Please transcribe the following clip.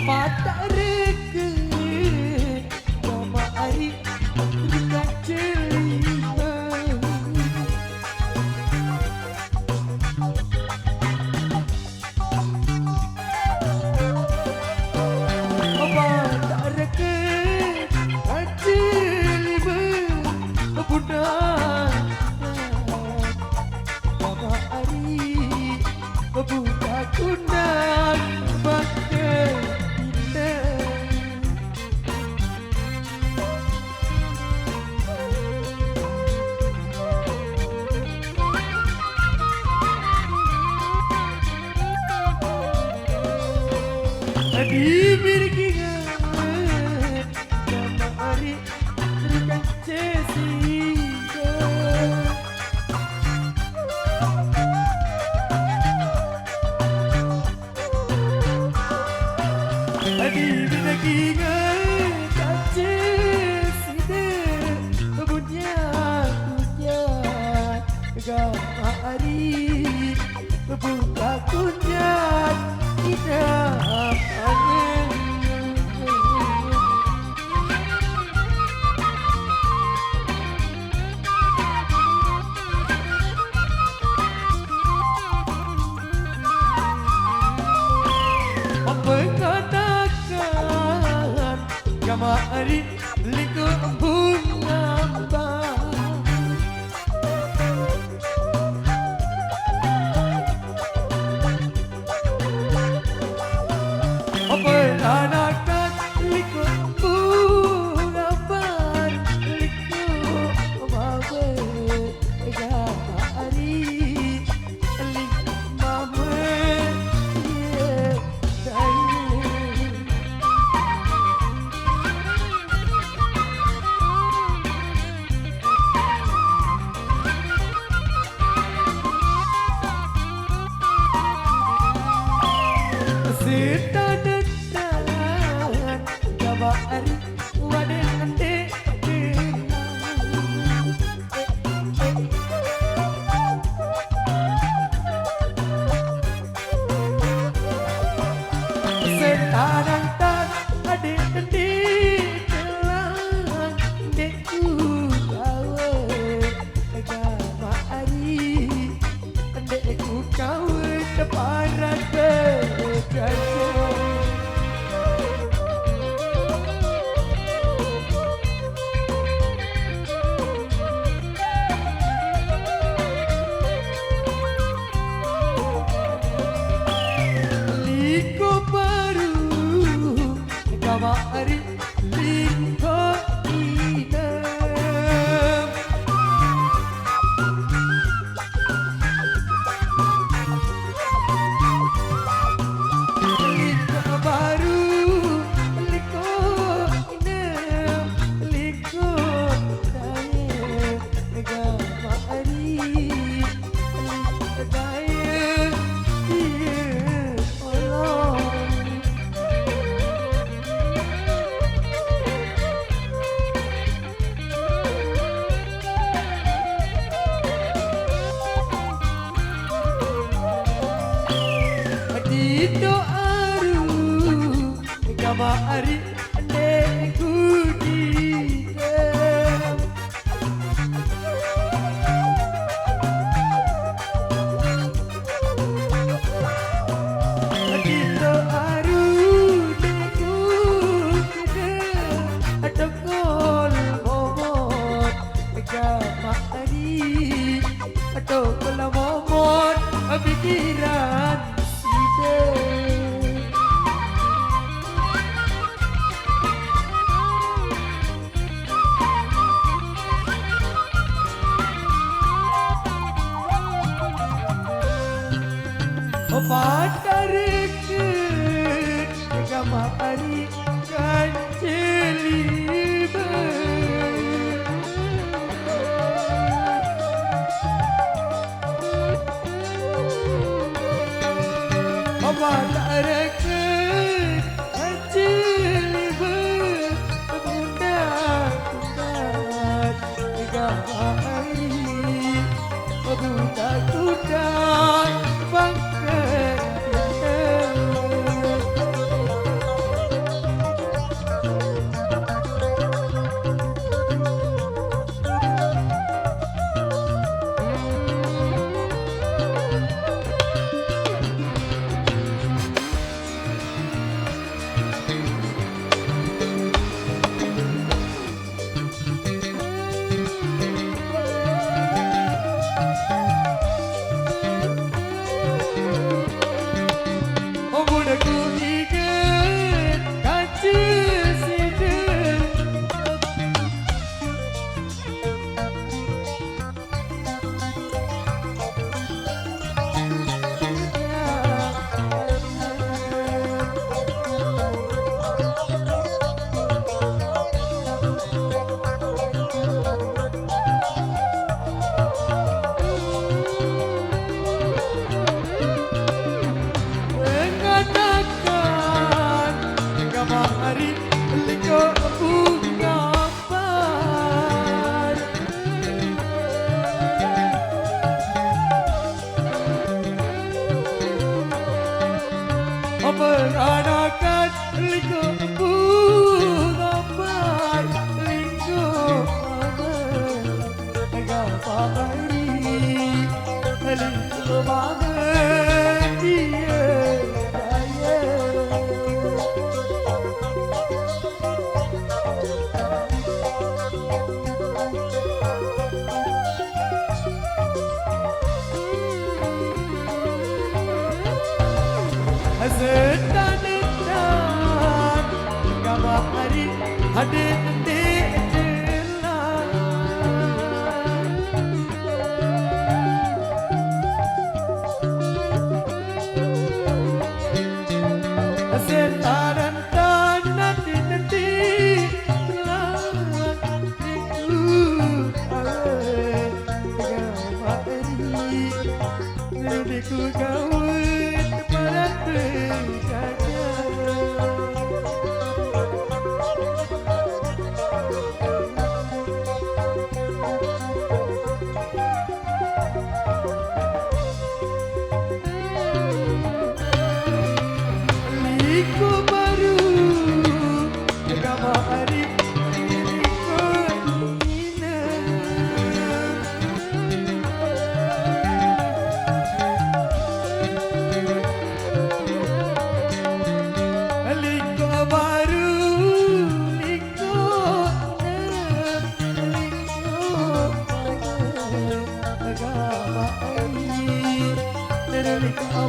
Pada reke Mama ari Dekat celima Pada reke Dekat celima Bunda Mama ari Bunda kunang Pakai Adi birkingan Nama hari Terkan Jessica Adi birkingan Tak Jessica Punya Gama hari Buka kunyak Indah Mengatakan Kamari Likut bunga Mengatakan Likut bunga Likut mama Kamari Likut mama Setanan Kabari Waden ande Setanan tan ade ande Telang deku kawe Kabari Ande ku kawe Teparat Liko baru Kamari Liko idam Liko baru Liko idam Liko daya Kamari Liko daya Dito aru Kama ari Neku dikam Dito aru Neku dikam Adokol momot Kama ari Adokol momot Pikiran Pada reket Kamari Kancelima Pada reket Kancelima Bunda Kamari Bunda Bangkai Linggo bunga pai linggo gapari linggo banget dia daya Setan-setan gapari ada ku kawin para berjaga liku baru agama hari liku ina Kau